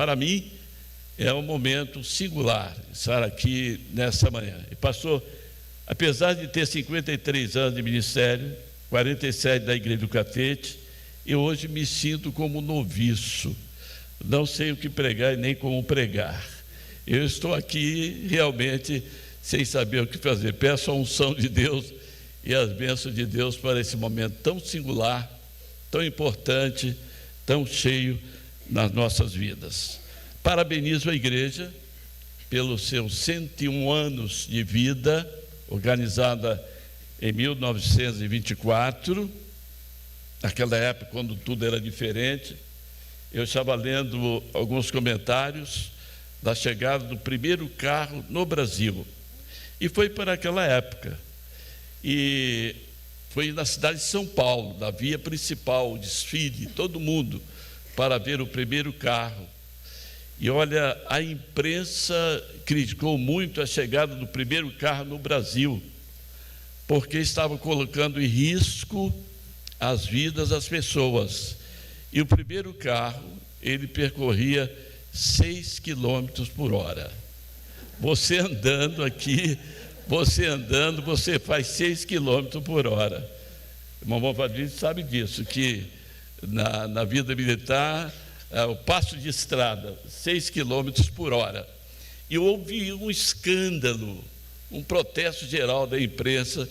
Para mim, é um momento singular estar aqui nessa manhã. E pastor, apesar de ter 53 anos de ministério, 47 da Igreja do Catete, eu hoje me sinto como noviço. Não sei o que pregar e nem como pregar. Eu estou aqui realmente sem saber o que fazer. Peço a unção de Deus e as bênçãos de Deus para esse momento tão singular, tão importante, tão cheio nas nossas vidas. Parabenizo a igreja pelos seus 101 anos de vida, organizada em 1924, naquela época quando tudo era diferente. Eu estava lendo alguns comentários da chegada do primeiro carro no Brasil, e foi para aquela época, e foi na cidade de São Paulo, na via principal, o desfile, todo mundo para ver o primeiro carro. E olha, a imprensa criticou muito a chegada do primeiro carro no Brasil, porque estava colocando em risco as vidas das pessoas. E o primeiro carro, ele percorria 6 quilômetros por hora. Você andando aqui, você faz 6 quilômetros por hora. O irmão Fabrício sabe disso, que na vida militar, o passo de estrada, 6 quilômetros por hora. E houve um escândalo, um protesto geral da imprensa,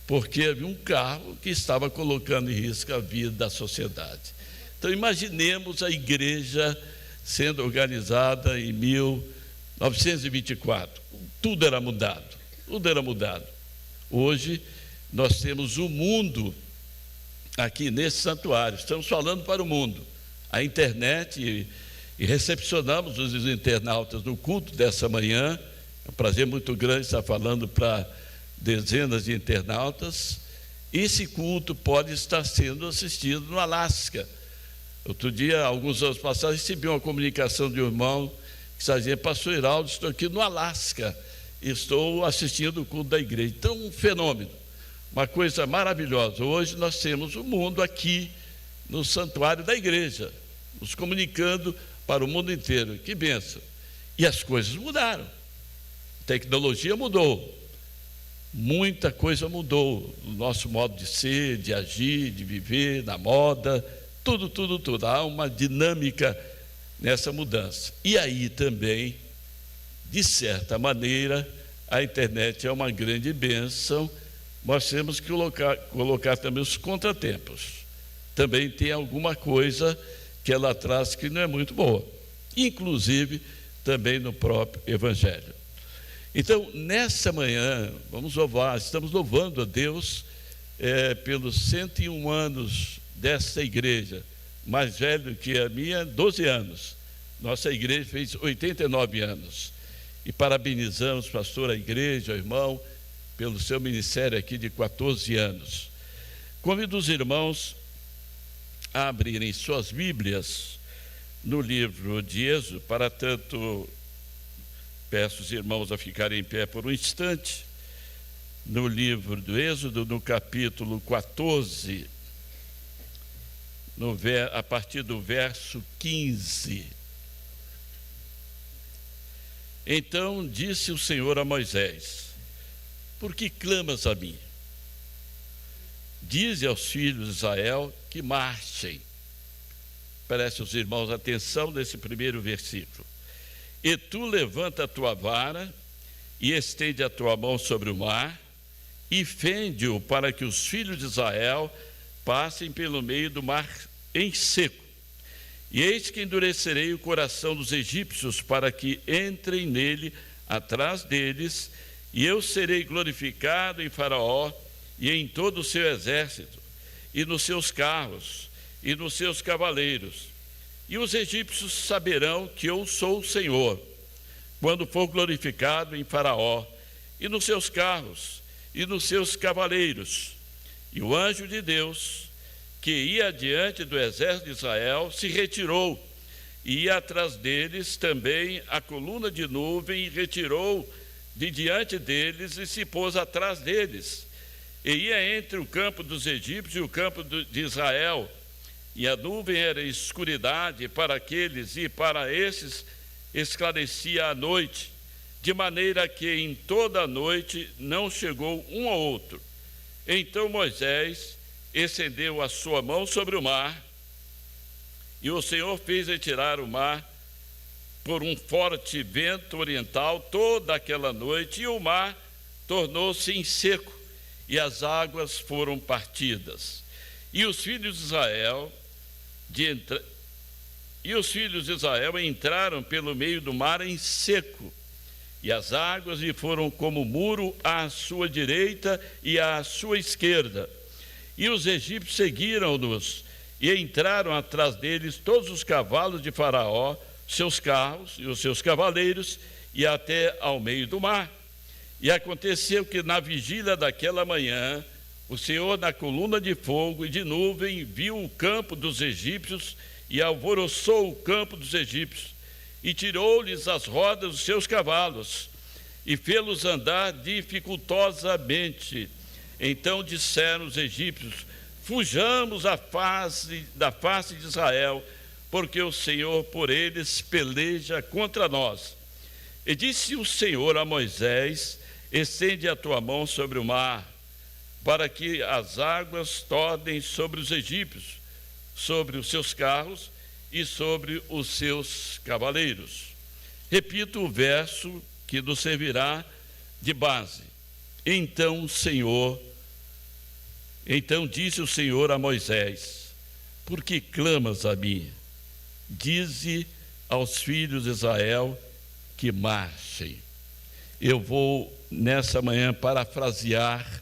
porque havia um carro que estava colocando em risco a vida da sociedade. Então, imaginemos a igreja sendo organizada em 1924. Tudo era mudado, tudo era mudado. Hoje, nós temos o mundo aqui nesse santuário, estamos falando para o mundo. A internet, e recepcionamos os internautas no culto dessa manhã. É um prazer muito grande estar falando para dezenas de internautas. Esse culto pode estar sendo assistido no Alasca. Outro dia, alguns anos passados, recebi uma comunicação de um irmão que está dizendo: pastor Heraldo, estou aqui no Alasca, estou assistindo o culto da igreja. Então, um fenômeno, uma coisa maravilhosa. Hoje nós temos o mundo aqui no santuário da igreja, nos comunicando para o mundo inteiro. Que bênção! E as coisas mudaram, a tecnologia mudou, muita coisa mudou, o nosso modo de ser, de agir, de viver, na moda, tudo. Há uma dinâmica nessa mudança. E aí também, de certa maneira, a internet é uma grande bênção. Nós temos que colocar também os contratempos. Também tem alguma coisa que ela traz que não é muito boa, inclusive também no próprio Evangelho. Então, nessa manhã, vamos louvar, estamos louvando a Deus pelos 101 anos dessa igreja, mais velho que a minha, 12 anos. Nossa igreja fez 89 anos. E parabenizamos, pastor, a igreja, o irmão, pelo seu ministério aqui de 14 anos. Convido os irmãos a abrirem suas Bíblias no livro de Êxodo. Para tanto, peço os irmãos a ficarem em pé por um instante. No livro do Êxodo, no capítulo 14, a partir do verso 15. Então disse o Senhor a Moisés: por que clamas a mim? Dize aos filhos de Israel que marchem. Preste os irmãos atenção nesse primeiro versículo. E tu levanta a tua vara e estende a tua mão sobre o mar e fende-o para que os filhos de Israel passem pelo meio do mar em seco. E eis que endurecerei o coração dos egípcios para que entrem nele atrás deles, e eu serei glorificado em Faraó e em todo o seu exército, e nos seus carros, e nos seus cavaleiros. E os egípcios saberão que eu sou o Senhor, quando for glorificado em Faraó, e nos seus carros, e nos seus cavaleiros. E o anjo de Deus, que ia adiante do exército de Israel, se retirou, e ia atrás deles também a coluna de nuvem, e retirou de diante deles, e se pôs atrás deles. E ia entre o campo dos egípcios e o campo de Israel, e a nuvem era escuridade para aqueles, e para esses esclarecia a noite, de maneira que em toda a noite não chegou um ao outro. Então Moisés estendeu a sua mão sobre o mar, e o Senhor fez retirar o mar por um forte vento oriental toda aquela noite, e o mar tornou-se em seco, e as águas foram partidas. E os filhos de Israel entraram pelo meio do mar em seco, e as águas lhe foram como muro à sua direita e à sua esquerda. E os egípcios seguiram-nos, e entraram atrás deles todos os cavalos de Faraó, seus carros e os seus cavaleiros, e até ao meio do mar. E aconteceu que na vigília daquela manhã, o Senhor, na coluna de fogo e de nuvem, viu o campo dos egípcios e alvoroçou o campo dos egípcios, e tirou-lhes as rodas dos seus cavalos, e fê-los andar dificultosamente. Então disseram os egípcios: fujamos da face de Israel, porque o Senhor por eles peleja contra nós. E disse o Senhor a Moisés: estende a tua mão sobre o mar, para que as águas tornem sobre os egípcios, sobre os seus carros e sobre os seus cavaleiros. Repito o verso que nos servirá de base. Então disse o Senhor a Moisés: por que clamas a mim? Dize aos filhos de Israel que marchem. Eu vou nessa manhã parafrasear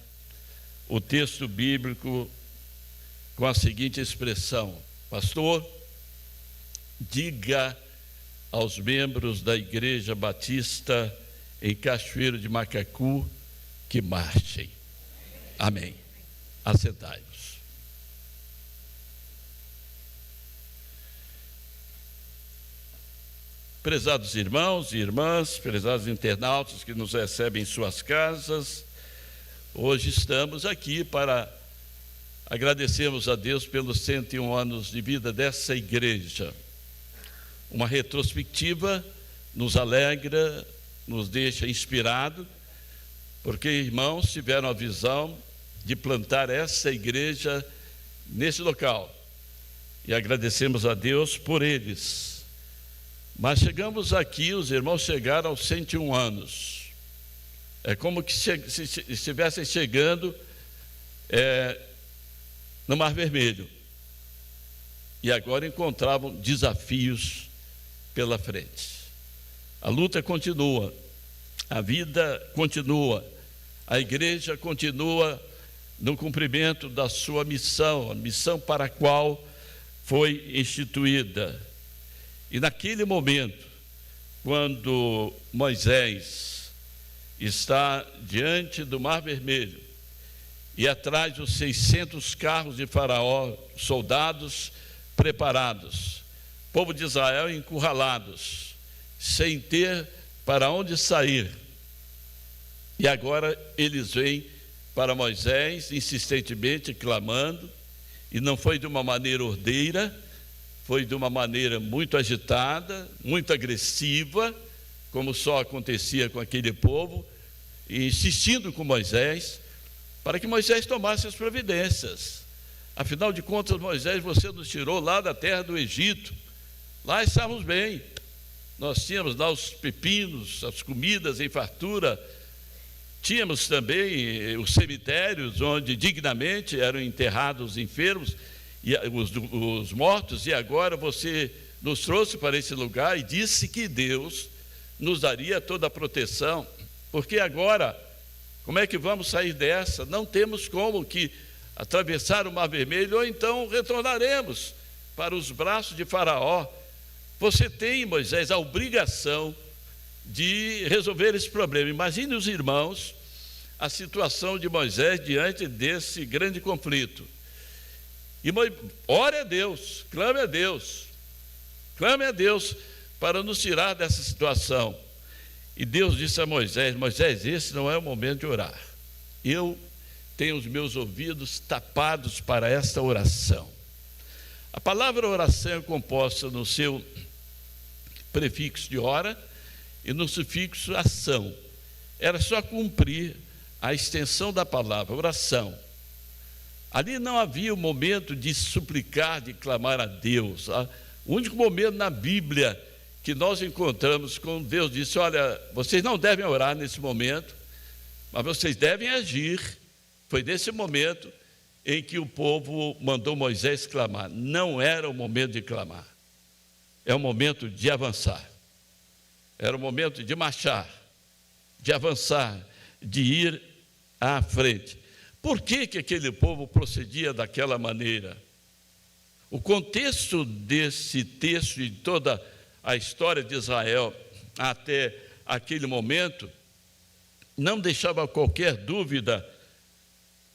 o texto bíblico com a seguinte expressão: pastor, diga aos membros da Igreja Batista em Cachoeiro de Macacu que marchem. Amém. Assentai-vos. Prezados irmãos e irmãs, prezados internautas que nos recebem em suas casas, hoje estamos aqui para agradecermos a Deus pelos 101 anos de vida dessa igreja. Uma retrospectiva nos alegra, nos deixa inspirado, porque irmãos tiveram a visão de plantar essa igreja nesse local, e agradecemos a Deus por eles. Mas chegamos aqui, os irmãos chegaram aos 101 anos. É como que se estivessem chegando no Mar Vermelho, e agora encontravam desafios pela frente. A luta continua, a vida continua, a igreja continua no cumprimento da sua missão, a missão para a qual foi instituída. E naquele momento, quando Moisés está diante do Mar Vermelho, e atrás dos 600 carros de Faraó, soldados preparados, povo de Israel encurralados, sem ter para onde sair. E agora eles vêm para Moisés, insistentemente clamando, e não foi de uma maneira ordeira, foi de uma maneira muito agitada, muito agressiva, como só acontecia com aquele povo, e insistindo com Moisés, para que Moisés tomasse as providências. Afinal de contas, Moisés, você nos tirou lá da terra do Egito, lá estávamos bem, nós tínhamos lá os pepinos, as comidas em fartura, tínhamos também os cemitérios onde dignamente eram enterrados os enfermos e os mortos, e agora você nos trouxe para esse lugar e disse que Deus nos daria toda a proteção, porque agora, como é que vamos sair dessa? Não temos como que atravessar o Mar Vermelho, ou então retornaremos para os braços de Faraó. Você tem, Moisés, a obrigação de resolver esse problema. Imagine os irmãos, a situação de Moisés diante desse grande conflito. E ore a Deus, clame a Deus para nos tirar dessa situação. E Deus disse a Moisés: Moisés, esse não é o momento de orar. Eu tenho os meus ouvidos tapados para esta oração. A palavra oração é composta no seu prefixo de hora e no sufixo ação. Era só cumprir a extensão da palavra, oração. Ali não havia o momento de suplicar, de clamar a Deus. O único momento na Bíblia que nós encontramos quando Deus disse: olha, vocês não devem orar nesse momento, mas vocês devem agir. Foi nesse momento em que o povo mandou Moisés clamar. Não era o momento de clamar, é o momento de avançar. Era o momento de marchar, de avançar, de ir à frente. Por que aquele povo procedia daquela maneira? O contexto desse texto e toda a história de Israel até aquele momento não deixava qualquer dúvida,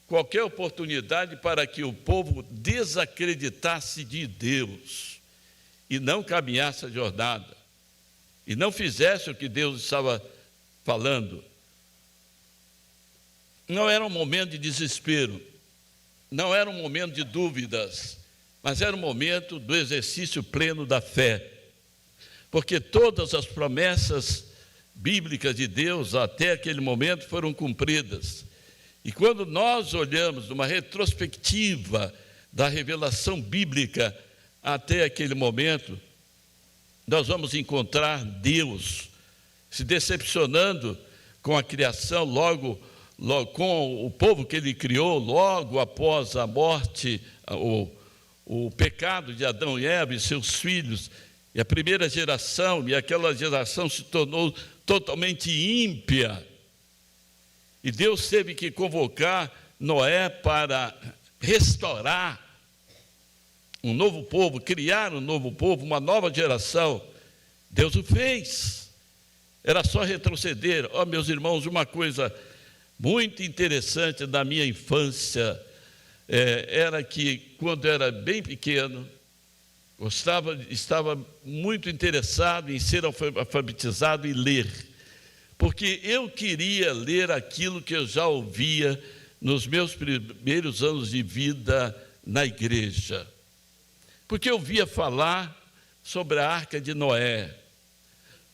qualquer oportunidade para que o povo desacreditasse de Deus e não caminhasse a jornada e não fizesse o que Deus estava falando. Não era um momento de desespero, não era um momento de dúvidas, mas era um momento do exercício pleno da fé, porque todas as promessas bíblicas de Deus até aquele momento foram cumpridas. E quando nós olhamos numa retrospectiva da revelação bíblica até aquele momento, nós vamos encontrar Deus se decepcionando com a criação, logo com o povo que ele criou, logo após a morte, o pecado de Adão e Eva e seus filhos, e a primeira geração, e aquela geração se tornou totalmente ímpia. E Deus teve que convocar Noé para restaurar um novo povo, criar um novo povo, uma nova geração. Deus o fez. Era só retroceder. Ó, meus irmãos, uma coisa muito interessante da minha infância era que, quando era bem pequeno, estava muito interessado em ser alfabetizado e ler, porque eu queria ler aquilo que eu já ouvia nos meus primeiros anos de vida na igreja, porque eu ouvia falar sobre a Arca de Noé,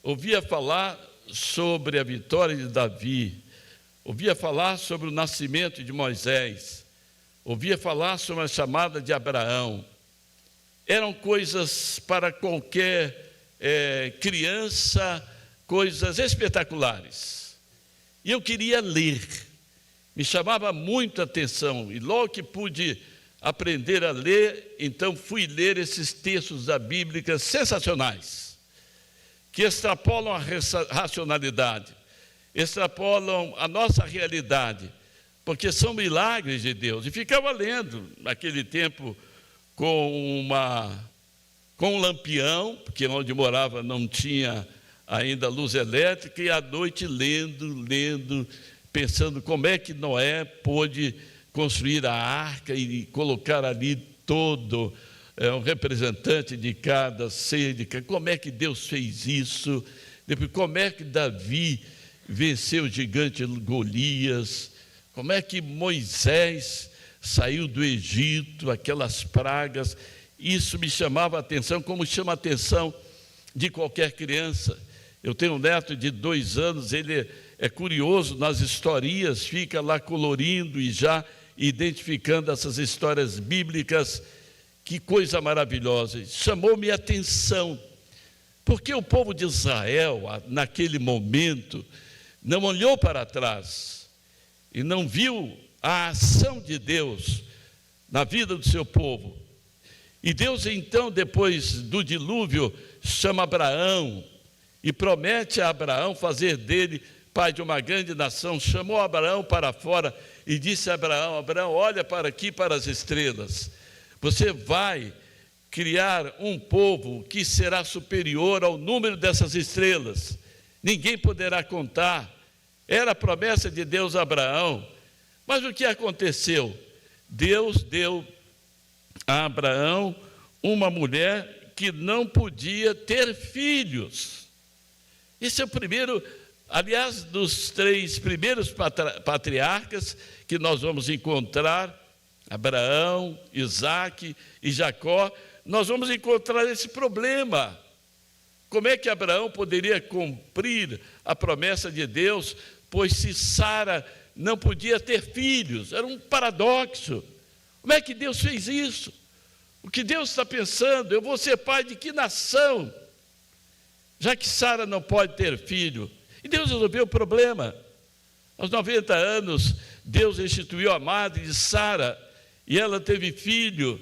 ouvia falar sobre a vitória de Davi, ouvia falar sobre o nascimento de Moisés, ouvia falar sobre a chamada de Abraão. Eram coisas para qualquer criança, coisas espetaculares. E eu queria ler, me chamava muito a atenção, e logo que pude aprender a ler, então fui ler esses textos da Bíblia sensacionais, que extrapolam a racionalidade, extrapolam a nossa realidade, porque são milagres de Deus. E ficava lendo, naquele tempo, com um lampião, porque onde morava não tinha ainda luz elétrica, e à noite lendo, pensando como é que Noé pôde construir a arca e colocar ali todo um representante de cada ser, como é que Deus fez isso, depois como é que Davi venceu o gigante Golias, como é que Moisés saiu do Egito, aquelas pragas. Isso me chamava a atenção, como chama a atenção de qualquer criança. Eu tenho um neto de 2 anos, ele é curioso nas historias, fica lá colorindo e já identificando essas histórias bíblicas. Que coisa maravilhosa, chamou-me a atenção, porque o povo de Israel, naquele momento, não olhou para trás e não viu a ação de Deus na vida do seu povo. E Deus, então, depois do dilúvio, chama Abraão e promete a Abraão fazer dele pai de uma grande nação. Chamou Abraão para fora e disse a Abraão: Abraão, olha para aqui, para as estrelas. Você vai criar um povo que será superior ao número dessas estrelas. Ninguém poderá contar. Era a promessa de Deus a Abraão. Mas o que aconteceu? Deus deu a Abraão uma mulher que não podia ter filhos. Esse é o primeiro, aliás, dos 3 primeiros patriarcas que nós vamos encontrar, Abraão, Isaque e Jacó, nós vamos encontrar esse problema. Como é que Abraão poderia cumprir a promessa de Deus, pois se Sara não podia ter filhos? Era um paradoxo. Como é que Deus fez isso? O que Deus está pensando? Eu vou ser pai de que nação? Já que Sara não pode ter filho. E Deus resolveu o problema. Aos 90 anos, Deus instituiu a madre de Sara, e ela teve filho,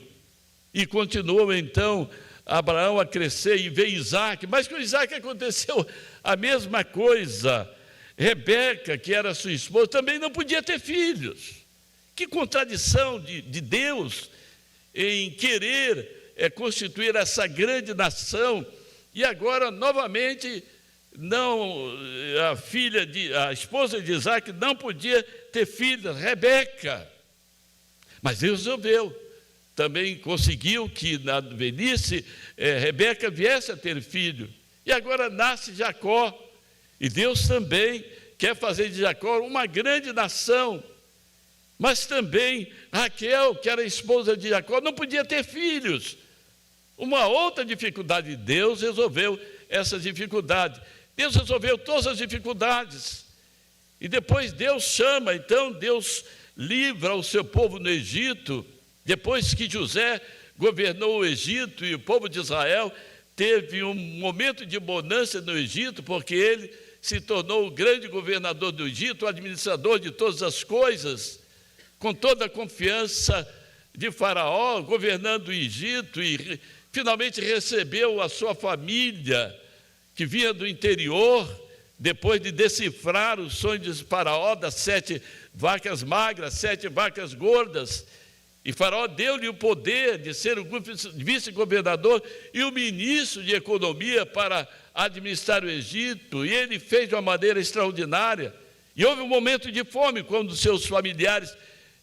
e continuou então Abraão a crescer, e veio Isaac. Mas com Isaac aconteceu a mesma coisa. Rebeca, que era sua esposa, também não podia ter filhos. Que contradição de Deus em querer constituir essa grande nação, e agora novamente a esposa de Isaac não podia ter filha, Rebeca. Mas Deus resolveu. Também conseguiu que na velhice Rebeca viesse a ter filho. E agora nasce Jacó. E Deus também quer fazer de Jacó uma grande nação. Mas também Raquel, que era esposa de Jacó, não podia ter filhos. Uma outra dificuldade, Deus resolveu essa dificuldade. Deus resolveu todas as dificuldades. E depois Deus chama, então Deus livra o seu povo no Egito. Depois que José governou o Egito e o povo de Israel teve um momento de bonança no Egito, porque ele se tornou o grande governador do Egito, o administrador de todas as coisas, com toda a confiança de Faraó, governando o Egito, e finalmente recebeu a sua família, que vinha do interior, depois de decifrar o sonho de Faraó das 7 vacas magras, 7 vacas gordas. E Faraó deu-lhe o poder de ser o vice-governador e o ministro de economia para administrar o Egito, e ele fez de uma maneira extraordinária. E houve um momento de fome, quando seus familiares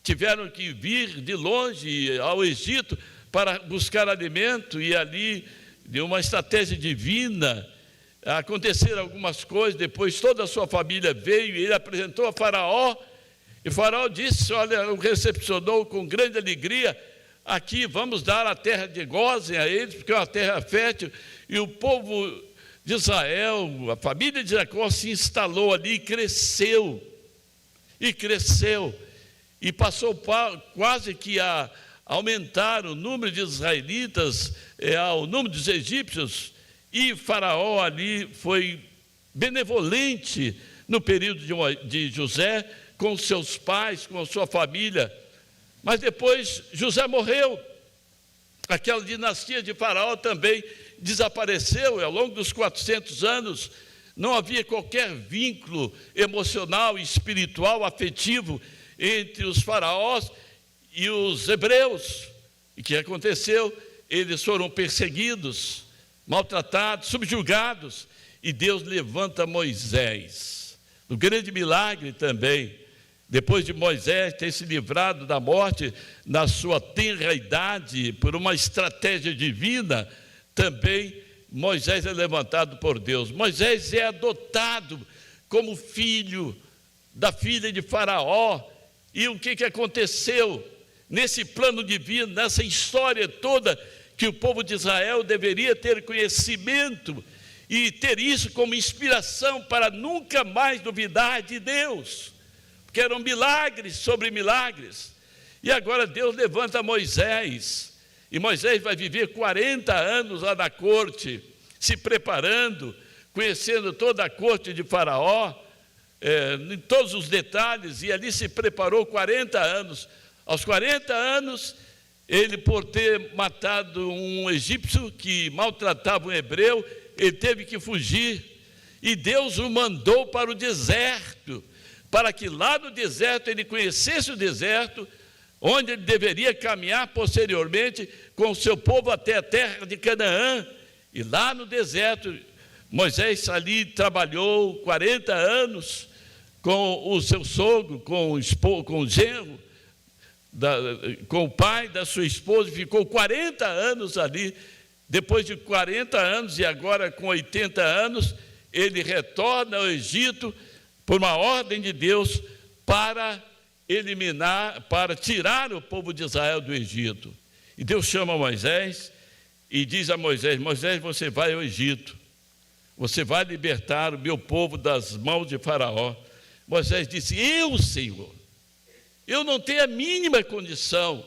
tiveram que vir de longe ao Egito para buscar alimento, e ali, de uma estratégia divina, aconteceram algumas coisas. Depois toda a sua família veio e ele apresentou a Faraó, e Faraó disse, olha, o recepcionou com grande alegria. Aqui vamos dar a terra de Gósen a eles, porque é uma terra fértil. E o povo de Israel, a família de Jacó se instalou ali e cresceu. E passou quase que a aumentar o número de israelitas ao número dos egípcios. E Faraó ali foi benevolente no período de José, com seus pais, com a sua família. Mas depois José morreu. Aquela dinastia de Faraó também desapareceu, e ao longo dos 400 anos não havia qualquer vínculo emocional, espiritual, afetivo entre os faraós e os hebreus. E o que aconteceu? Eles foram perseguidos, maltratados, subjugados, e Deus levanta Moisés. No grande milagre também, depois de Moisés ter se livrado da morte na sua tenra idade, por uma estratégia divina, também Moisés é levantado por Deus. Moisés é adotado como filho da filha de Faraó. E o que aconteceu nesse plano divino, nessa história toda, que o povo de Israel deveria ter conhecimento e ter isso como inspiração para nunca mais duvidar de Deus, porque eram milagres sobre milagres. E agora Deus levanta Moisés, e Moisés vai viver 40 anos lá na corte, se preparando, conhecendo toda a corte de Faraó, em todos os detalhes, e ali se preparou 40 anos. Aos 40 anos, ele, por ter matado um egípcio que maltratava um hebreu, ele teve que fugir, e Deus o mandou para o deserto, para que lá no deserto ele conhecesse o deserto, onde ele deveria caminhar posteriormente com o seu povo até a terra de Canaã. E lá no deserto, Moisés ali trabalhou 40 anos com o seu sogro, com o genro, com o pai da sua esposa, ficou 40 anos ali. Depois de 40 anos, e agora com 80 anos, ele retorna ao Egito por uma ordem de Deus para tirar o povo de Israel do Egito. E Deus chama Moisés, e diz a Moisés: Moisés, você vai ao Egito, você vai libertar o meu povo das mãos de Faraó. Moisés disse: eu, Senhor, eu não tenho a mínima condição,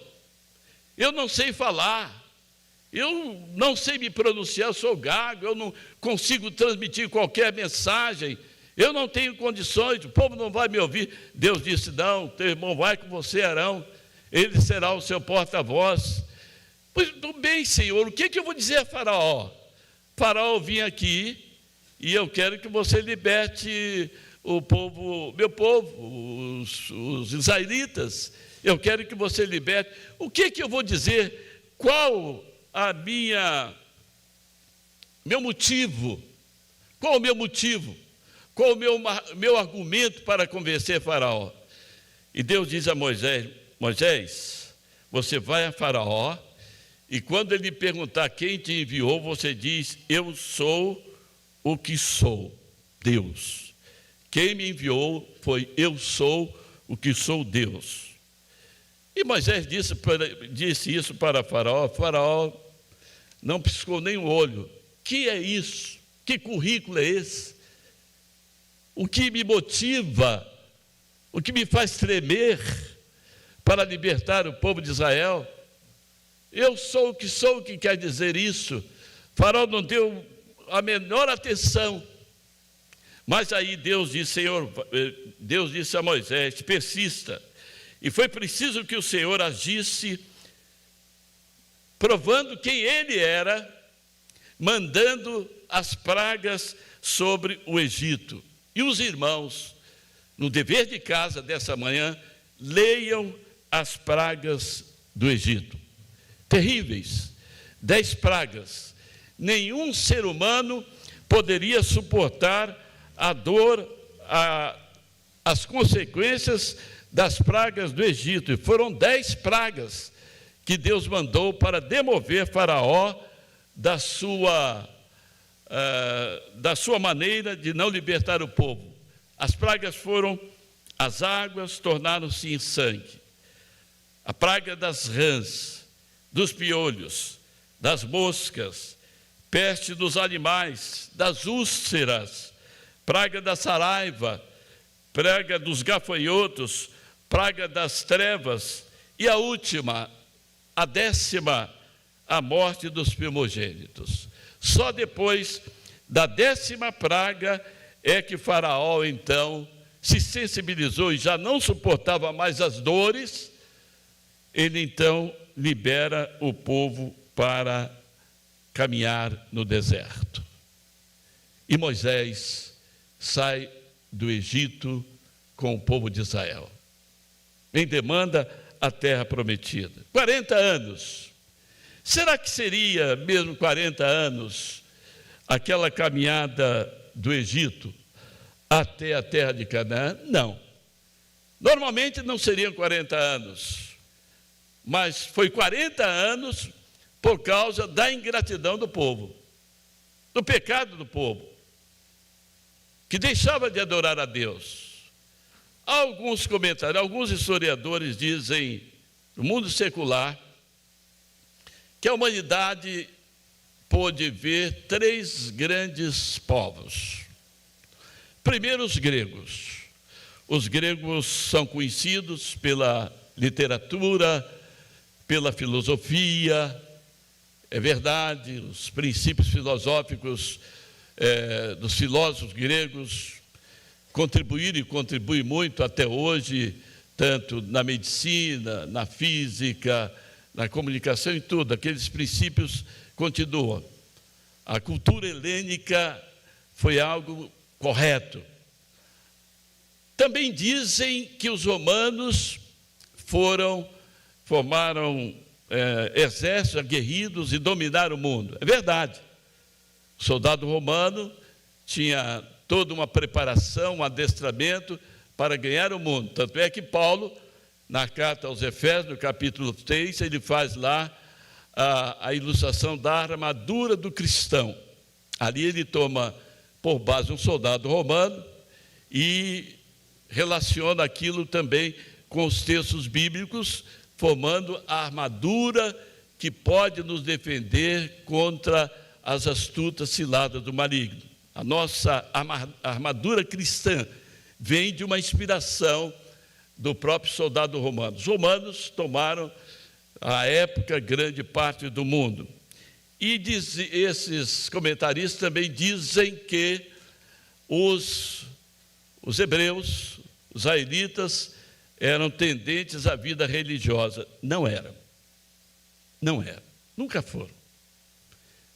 eu não sei falar, eu não sei me pronunciar, eu sou gago, eu não consigo transmitir qualquer mensagem, eu não tenho condições, o povo não vai me ouvir. Deus disse: não, teu irmão vai com você, Arão, ele será o seu porta-voz. Pois tudo bem, Senhor, o que eu vou dizer a Faraó? Faraó, vim aqui e eu quero que você liberte o povo, meu povo, os israelitas. Eu quero que você liberte. O que eu vou dizer? Qual meu motivo? Qual o meu motivo? Qual o meu argumento para convencer Faraó? E Deus diz a Moisés: Moisés, você vai a Faraó, e quando ele perguntar quem te enviou, você diz: eu sou o que sou, Deus. Quem me enviou foi: eu sou o que sou, Deus. E Moisés disse isso para Faraó. Faraó não piscou nem o olho. Que é isso? Que currículo é esse? O que me motiva, o que me faz tremer para libertar o povo de Israel? Eu sou o que quer dizer isso? Faraó não deu a menor atenção. Mas aí Deus disse a Moisés: persista. E foi preciso que o Senhor agisse, provando quem ele era, mandando as pragas sobre o Egito. E os irmãos, no dever de casa dessa manhã, leiam as pragas do Egito. Terríveis, 10 pragas. Nenhum ser humano poderia suportar a dor, as consequências das pragas do Egito. E foram 10 pragas que Deus mandou para demover Faraó da sua maneira de não libertar o povo. As pragas foram: as águas tornaram-se em sangue, a praga das rãs, dos piolhos, das moscas, peste dos animais, das úlceras, praga da saraiva, praga dos gafanhotos, praga das trevas, e a última, a 10ª, a morte dos primogênitos. Só depois da 10ª praga é que Faraó, então, se sensibilizou e já não suportava mais as dores. Ele, então, libera o povo para caminhar no deserto. E Moisés sai do Egito com o povo de Israel, em demanda a terra prometida. 40 anos. Será que seria mesmo 40 anos aquela caminhada do Egito até a terra de Canaã? Não. Normalmente não seriam 40 anos, mas foi 40 anos por causa da ingratidão do povo, do pecado do povo, que deixava de adorar a Deus. Alguns comentários, alguns historiadores dizem, no mundo secular, que a humanidade pôde ver 3 grandes povos. Primeiro, os gregos. Os gregos são conhecidos pela literatura, pela filosofia. É verdade, os princípios filosóficos dos filósofos gregos contribuíram e contribuem muito até hoje, tanto na medicina, na física, na comunicação e tudo. Aqueles princípios continuam. A cultura helênica foi algo correto. Também dizem que os romanos formaram exércitos aguerridos e dominaram o mundo. É verdade. O soldado romano tinha toda uma preparação, um adestramento para ganhar o mundo. Tanto é que Paulo, na carta aos Efésios, no capítulo 3, ele faz lá a ilustração da armadura do cristão. Ali ele toma por base um soldado romano e relaciona aquilo também com os textos bíblicos, formando a armadura que pode nos defender contra as astutas ciladas do maligno. A nossa armadura cristã vem de uma inspiração do próprio soldado romano. Os romanos tomaram, à época, grande parte do mundo. E esses comentaristas também dizem que os hebreus, os israelitas, eram tendentes à vida religiosa. Não eram. Não eram. Nunca foram.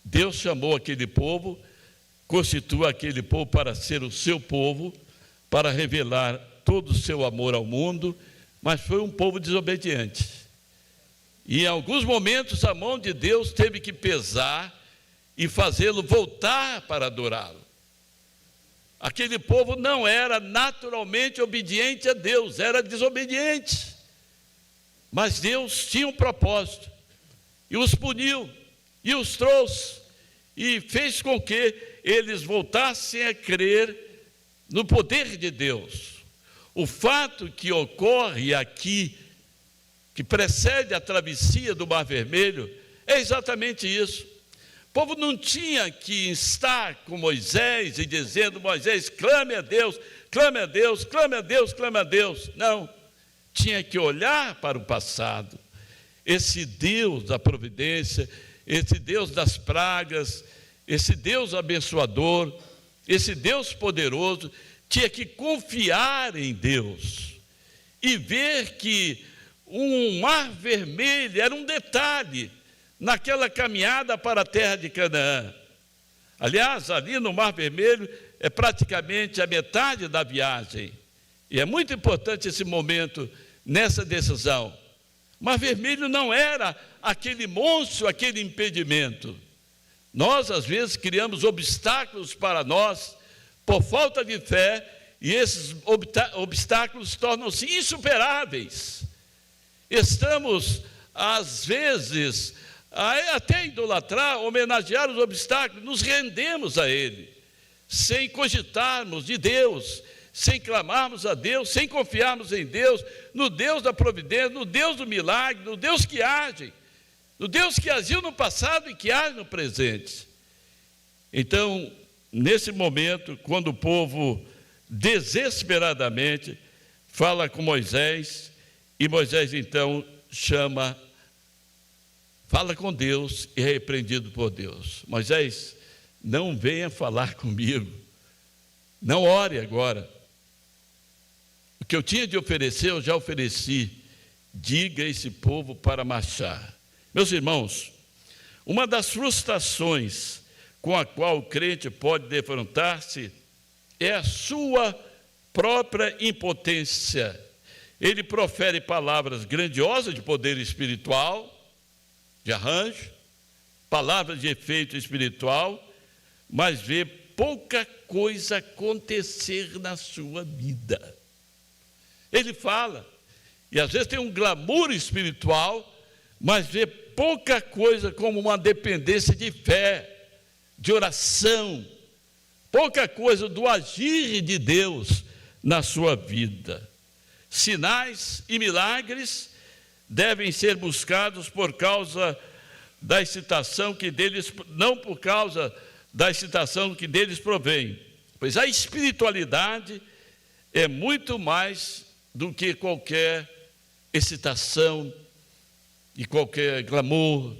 Deus chamou aquele povo, constituiu aquele povo para ser o seu povo, para revelar todo o seu amor ao mundo, mas foi um povo desobediente. E em alguns momentos a mão de Deus teve que pesar e fazê-lo voltar para adorá-lo. Aquele povo não era naturalmente obediente a Deus, era desobediente. Mas Deus tinha um propósito, e os puniu, e os trouxe, e fez com que eles voltassem a crer no poder de Deus. O fato que ocorre aqui, que precede a travessia do Mar Vermelho, é exatamente isso. O povo não tinha que estar com Moisés e dizendo: Moisés, clame a Deus, clame a Deus, clame a Deus, clame a Deus. Não, tinha que olhar para o passado. Esse Deus da providência, esse Deus das pragas, esse Deus abençoador, esse Deus poderoso, tinha que confiar em Deus e ver que um mar vermelho era um detalhe naquela caminhada para a terra de Canaã. Aliás, ali no Mar Vermelho é praticamente a metade da viagem. E é muito importante esse momento nessa decisão. O Mar Vermelho não era aquele monstro, aquele impedimento. Nós, às vezes, criamos obstáculos para nós por falta de fé, e esses obstáculos tornam-se insuperáveis. Estamos, às vezes, a até idolatrar, homenagear os obstáculos, nos rendemos a ele, sem cogitarmos de Deus, sem clamarmos a Deus, sem confiarmos em Deus, no Deus da providência, no Deus do milagre, no Deus que age, no Deus que agiu no passado e que age no presente. Então, nesse momento, quando o povo desesperadamente fala com Moisés, e Moisés então fala com Deus e é repreendido por Deus. Moisés, não venha falar comigo, não ore agora. O que eu tinha de oferecer, eu já ofereci. Diga a esse povo para marchar. Meus irmãos, uma das frustrações com a qual o crente pode defrontar-se é a sua própria impotência. Ele profere palavras grandiosas de poder espiritual, de arranjo, palavras de efeito espiritual, mas vê pouca coisa acontecer na sua vida. Ele fala, e às vezes tem um glamour espiritual, mas vê pouca coisa como uma dependência de fé, de oração, pouca coisa do agir de Deus na sua vida. Sinais e milagres devem ser buscados por causa da excitação que deles, não por causa da excitação que deles provém, pois a espiritualidade é muito mais do que qualquer excitação, de qualquer glamour,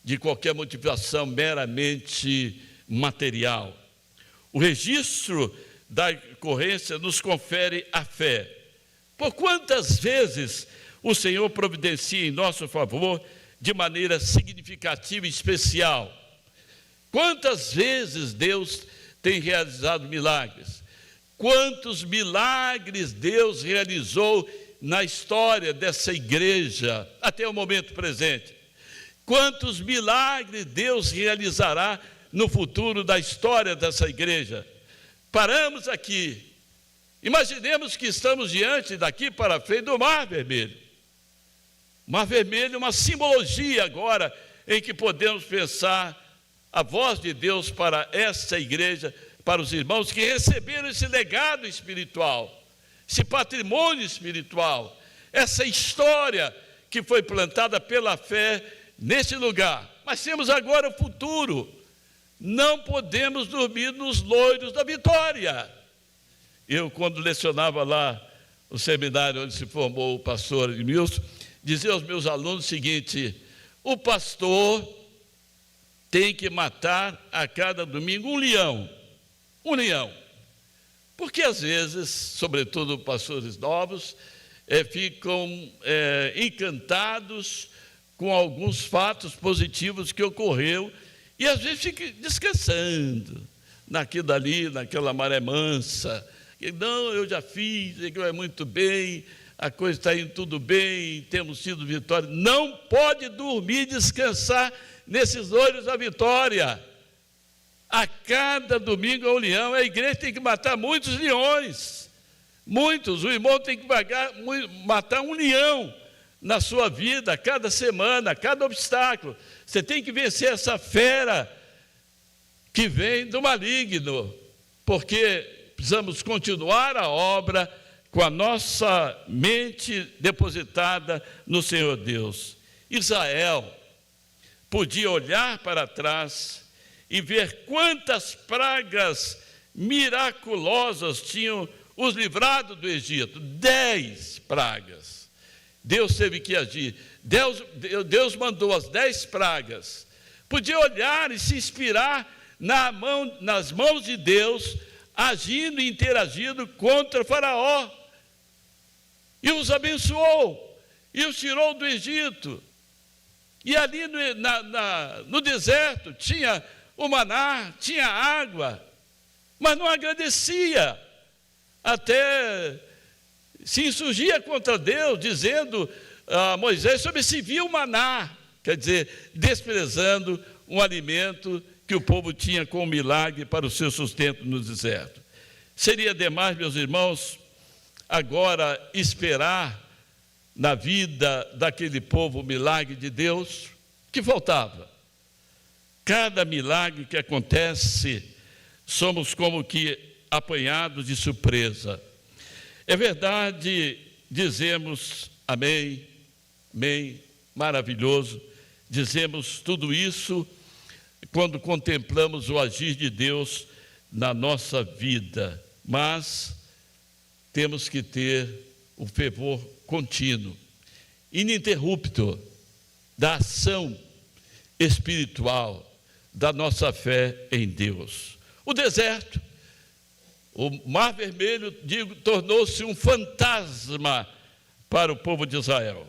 de qualquer motivação meramente material. O registro da ocorrência nos confere a fé. Por quantas vezes o Senhor providencia em nosso favor de maneira significativa e especial? Quantas vezes Deus tem realizado milagres? Quantos milagres Deus realizou na história dessa igreja até o momento presente? Quantos milagres Deus realizará no futuro da história dessa igreja? Paramos aqui. Imaginemos que estamos diante, daqui para frente, do Mar Vermelho. Mar Vermelho é uma simbologia agora em que podemos pensar a voz de Deus para essa igreja, para os irmãos que receberam esse legado espiritual, esse patrimônio espiritual, essa história que foi plantada pela fé nesse lugar, mas temos agora o futuro. Não podemos dormir nos loiros da vitória. Eu, quando lecionava lá no seminário onde se formou o pastor Edmilson, dizia aos meus alunos o seguinte: o pastor tem que matar a cada domingo um leão. Porque às vezes, sobretudo pastores novos, ficam encantados com alguns fatos positivos que ocorreu e às vezes ficam descansando naquilo ali, naquela maré mansa. Não, eu já fiz, é muito bem, a coisa está indo tudo bem, temos tido vitória. Não pode dormir e descansar nesses olhos da vitória. A cada domingo é um leão, a igreja tem que matar muitos leões, muitos. O irmão tem que matar um leão na sua vida, a cada semana, a cada obstáculo. Você tem que vencer essa fera que vem do maligno, porque precisamos continuar a obra com a nossa mente depositada no Senhor Deus. Israel podia olhar para trás e ver quantas pragas miraculosas tinham os livrado do Egito. 10 pragas. Deus teve que agir. Deus mandou as 10 pragas. Podia olhar e se inspirar nas mãos de Deus, agindo e interagindo contra Faraó. E os abençoou, e os tirou do Egito. E ali no deserto tinha o maná, tinha água, mas não agradecia, até se insurgia contra Deus, dizendo a Moisés sobre se via o maná, quer dizer, desprezando um alimento que o povo tinha com milagre para o seu sustento no deserto. Seria demais, meus irmãos, agora esperar na vida daquele povo o milagre de Deus? Que faltava? Cada milagre que acontece, somos como que apanhados de surpresa. É verdade, dizemos amém, amém, maravilhoso, dizemos tudo isso quando contemplamos o agir de Deus na nossa vida, mas temos que ter o fervor contínuo, ininterrupto, da ação espiritual, da nossa fé em Deus. O deserto, o Mar Vermelho, tornou-se um fantasma para o povo de Israel.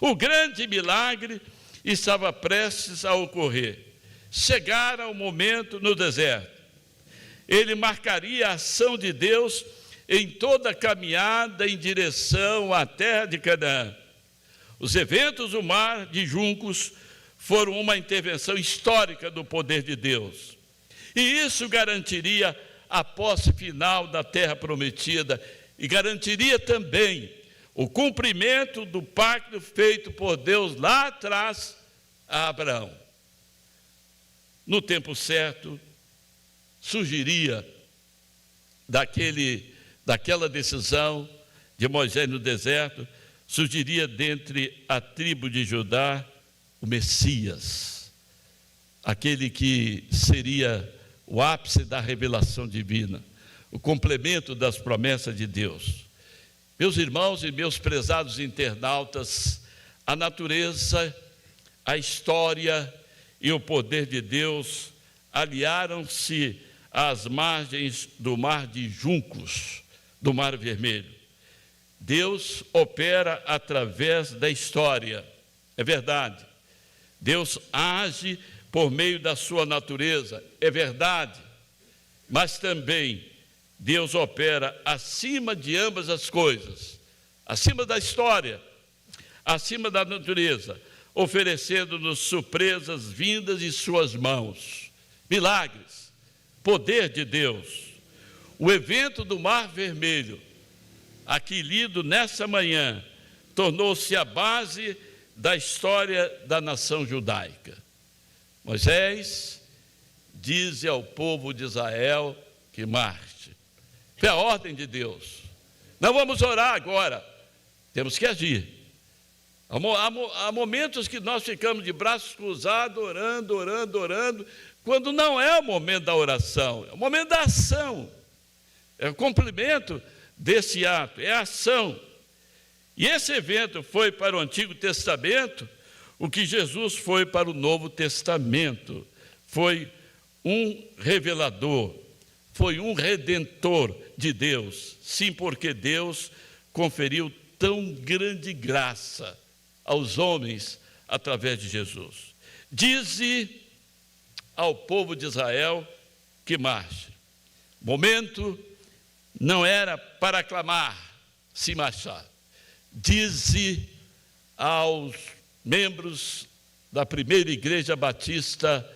O grande milagre estava prestes a ocorrer. Chegara o momento no deserto. Ele marcaria a ação de Deus em toda a caminhada em direção à terra de Canaã. Os eventos do Mar de Juncos foram uma intervenção histórica do poder de Deus. E isso garantiria a posse final da terra prometida e garantiria também o cumprimento do pacto feito por Deus lá atrás a Abraão. No tempo certo, surgiria daquela decisão de Moisés no deserto, surgiria dentre a tribo de Judá o Messias, aquele que seria o ápice da revelação divina, o complemento das promessas de Deus. Meus irmãos e meus prezados internautas, a natureza, a história e o poder de Deus aliaram-se às margens do Mar de Juncos, do Mar Vermelho. Deus opera através da história, é verdade. Deus age por meio da sua natureza, é verdade. Mas também Deus opera acima de ambas as coisas, acima da história, acima da natureza, oferecendo-nos surpresas vindas de suas mãos, milagres, poder de Deus. O evento do Mar Vermelho, aqui lido nessa manhã, tornou-se a base da história da nação judaica. Moisés diz ao povo de Israel que marche. Foi a ordem de Deus. Não vamos orar agora, temos que agir. Há momentos que nós ficamos de braços cruzados, orando, quando não é o momento da oração, é o momento da ação. É o cumprimento desse ato, é a ação. E esse evento foi para o Antigo Testamento o que Jesus foi para o Novo Testamento. Foi um revelador, foi um redentor de Deus. Sim, porque Deus conferiu tão grande graça aos homens através de Jesus. Dize ao povo de Israel que marche. Momento não era para aclamar, se marchar. Dize aos membros da primeira igreja batista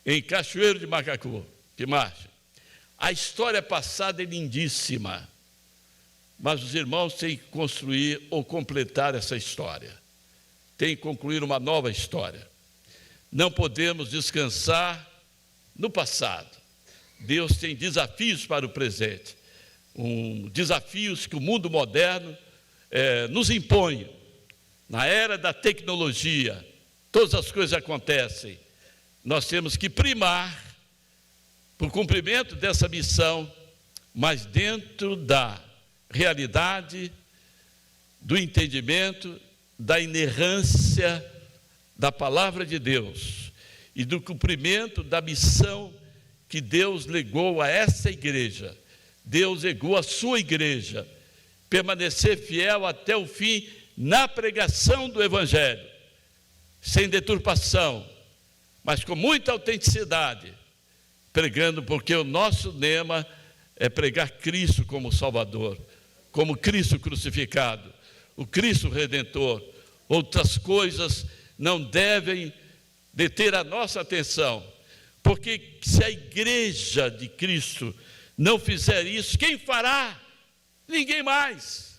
em Cachoeiro de Macacu que marchem. A história passada é lindíssima, mas os irmãos têm que construir ou completar essa história. Tem que concluir uma nova história. Não podemos descansar no passado. Deus tem desafios para o presente, desafios que o mundo moderno nos impõe. Na era da tecnologia, todas as coisas acontecem. Nós temos que primar para o cumprimento dessa missão, mas dentro da realidade, do entendimento, da inerrância da palavra de Deus e do cumprimento da missão que Deus legou a essa igreja. Deus legou a sua igreja, permanecer fiel até o fim na pregação do Evangelho, sem deturpação, mas com muita autenticidade, pregando, porque o nosso lema é pregar Cristo como Salvador, como Cristo crucificado, o Cristo Redentor. Outras coisas não devem deter a nossa atenção, porque se a igreja de Cristo não fizer isso, quem fará? Ninguém mais.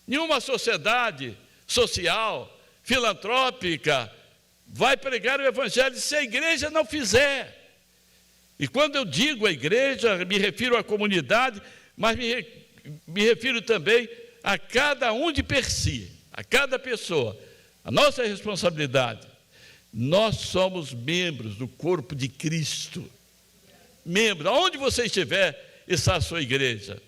Nenhuma sociedade social, filantrópica, vai pregar o Evangelho se a igreja não fizer. E quando eu digo a igreja, me refiro à comunidade, mas me refiro também a cada um de per si, a cada pessoa. A nossa responsabilidade. Nós somos membros do corpo de Cristo. Membros, aonde você estiver, está a sua igreja.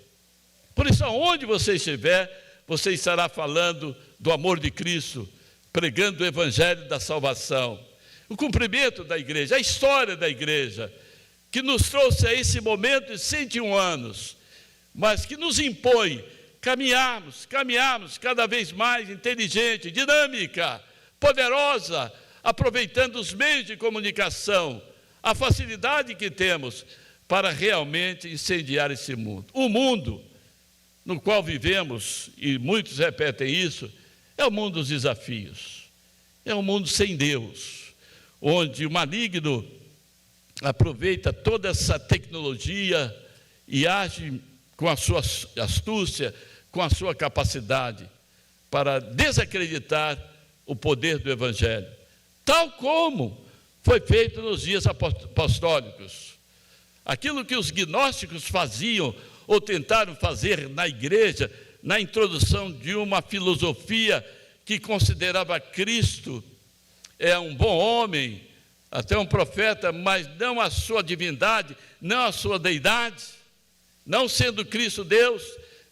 Por isso, aonde você estiver, você estará falando do amor de Cristo, pregando o Evangelho da salvação. O cumprimento da igreja, a história da igreja, que nos trouxe a esse momento de 101 anos, mas que nos impõe caminharmos cada vez mais inteligente, dinâmica, poderosa, aproveitando os meios de comunicação, a facilidade que temos para realmente incendiar esse mundo. O mundo no qual vivemos, e muitos repetem isso, é o mundo dos desafios, é um mundo sem Deus, onde o maligno aproveita toda essa tecnologia e age com a sua astúcia, com a sua capacidade para desacreditar o poder do Evangelho, tal como foi feito nos dias apostólicos. Aquilo que os gnósticos faziam ou tentaram fazer na igreja, na introdução de uma filosofia que considerava Cristo um bom homem, até um profeta, mas não a sua divindade, não a sua deidade, não sendo Cristo Deus,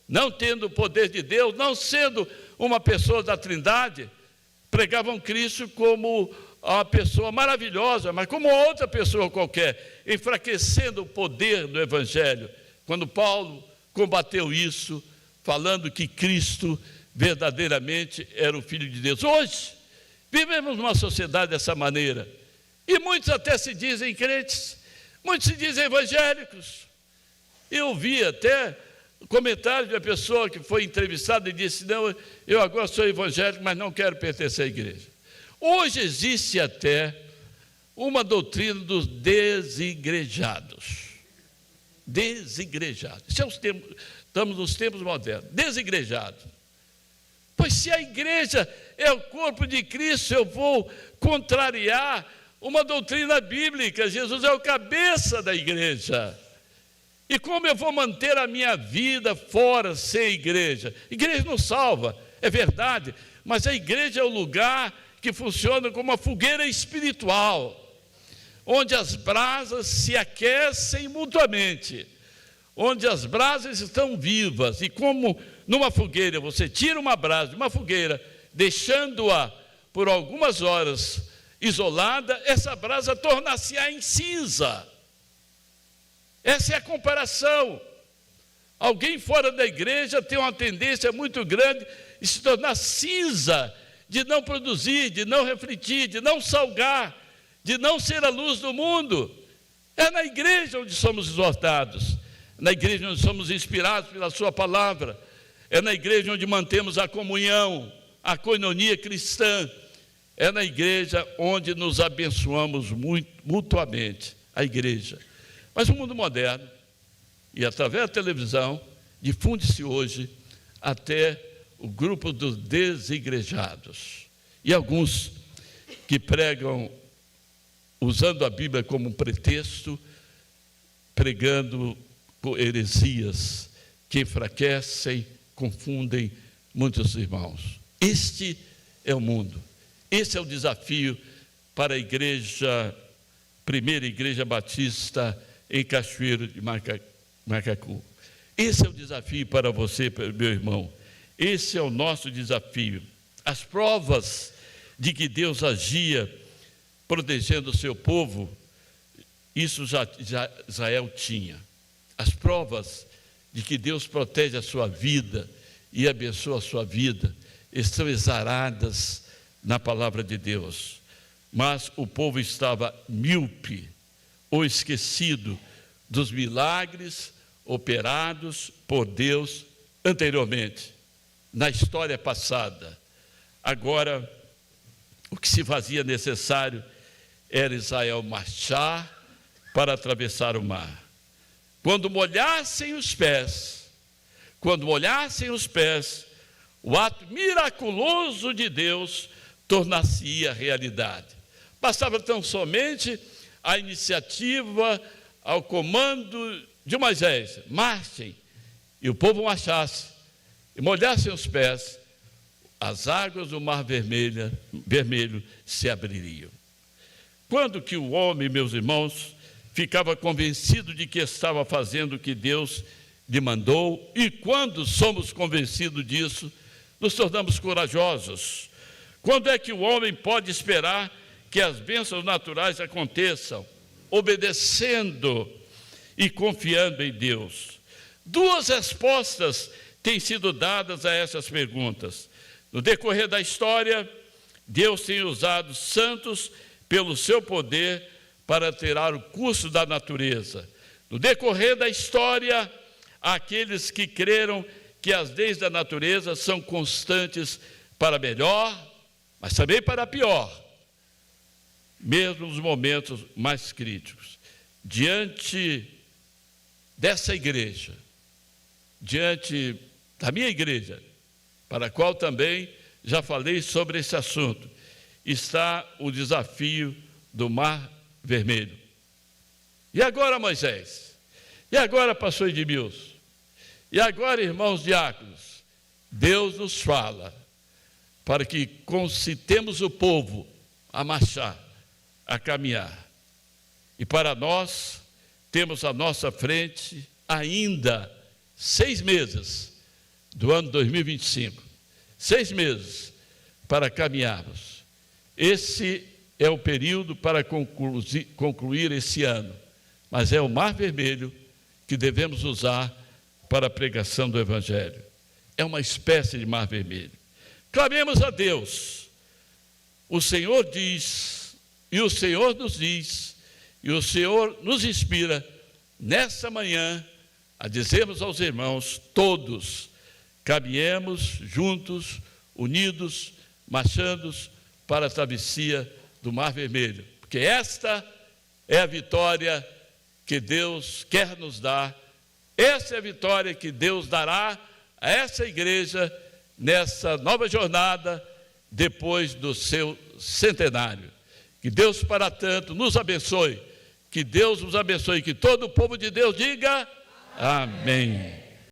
não tendo o poder de Deus, não sendo uma pessoa da Trindade, pregavam Cristo como uma pessoa maravilhosa, mas como outra pessoa qualquer, enfraquecendo o poder do Evangelho. Quando Paulo combateu isso, falando que Cristo verdadeiramente era o Filho de Deus. Hoje, vivemos numa sociedade dessa maneira, e muitos até se dizem crentes, muitos se dizem evangélicos. Eu vi até comentários de uma pessoa que foi entrevistada e disse: não, eu agora sou evangélico, mas não quero pertencer à igreja. Hoje existe até uma doutrina dos desigrejados. Desigrejados. Estamos nos tempos modernos. Desigrejados. Pois se a igreja é o corpo de Cristo, eu vou contrariar uma doutrina bíblica. Jesus é o cabeça da igreja. E como eu vou manter a minha vida fora, sem igreja? Igreja não salva, é verdade, mas a igreja é o lugar que funciona como uma fogueira espiritual, onde as brasas se aquecem mutuamente, onde as brasas estão vivas, e como numa fogueira, você tira uma brasa de uma fogueira, deixando-a por algumas horas isolada, essa brasa torna-se-á em cinza. Essa é a comparação. Alguém fora da igreja tem uma tendência muito grande de se tornar cinza, de não produzir, de não refletir, de não salgar, de não ser a luz do mundo. É na igreja onde somos exortados, na igreja onde somos inspirados pela sua palavra, é na igreja onde mantemos a comunhão, a coinonia cristã, é na igreja onde nos abençoamos mutuamente, a igreja. Mas o mundo moderno, e através da televisão, difunde-se hoje até o grupo dos desigrejados. E alguns que pregam, usando a Bíblia como um pretexto, pregando heresias que enfraquecem, confundem muitos irmãos. Este é o mundo. Esse é o desafio para a igreja, primeira igreja batista em Cachoeiro de Macacu. Esse é o desafio para você, meu irmão. Esse é o nosso desafio. As provas de que Deus agia protegendo o seu povo, isso já Israel tinha. As provas de que Deus protege a sua vida e abençoa a sua vida estão exaradas na palavra de Deus. Mas o povo estava míope ou esquecido dos milagres operados por Deus anteriormente, na história passada. Agora, o que se fazia necessário era Israel marchar para atravessar o mar. Quando molhassem os pés, o ato miraculoso de Deus tornar-se-ia realidade. Bastava tão somente a iniciativa, ao comando de Moisés: marchem, e o povo marchasse, e molhassem os pés, as águas do mar vermelho se abririam. Quando que o homem, meus irmãos, ficava convencido de que estava fazendo o que Deus lhe mandou, e quando somos convencidos disso, nos tornamos corajosos. Quando é que o homem pode esperar que as bênçãos naturais aconteçam? Obedecendo e confiando em Deus. Duas respostas têm sido dadas a essas perguntas. No decorrer da história, Deus tem usado santos pelo seu poder para alterar o curso da natureza. No decorrer da história, aqueles que creram que as leis da natureza são constantes para melhor, mas também para pior, mesmo nos momentos mais críticos. Diante dessa igreja, diante da minha igreja, para a qual também já falei sobre esse assunto, está o desafio do Mar Vermelho. E agora, Moisés? E agora, pastor Edmilson? E agora, irmãos diáconos? Deus nos fala para que concitemos o povo a marchar, a caminhar. E para nós, temos à nossa frente ainda 6 meses do ano 2025. 6 meses para caminharmos. Esse é o período para concluir esse ano. Mas é o Mar Vermelho que devemos usar para a pregação do Evangelho. É uma espécie de Mar Vermelho. Clamemos a Deus. O Senhor diz, e o Senhor nos diz, e o Senhor nos inspira nessa manhã a dizermos aos irmãos todos: caminhemos juntos, unidos, marchando para a travessia do Mar Vermelho, porque esta é a vitória que Deus quer nos dar, essa é a vitória que Deus dará a essa igreja nessa nova jornada depois do seu centenário. Que Deus, para tanto, nos abençoe, que Deus nos abençoe, que todo o povo de Deus diga amém.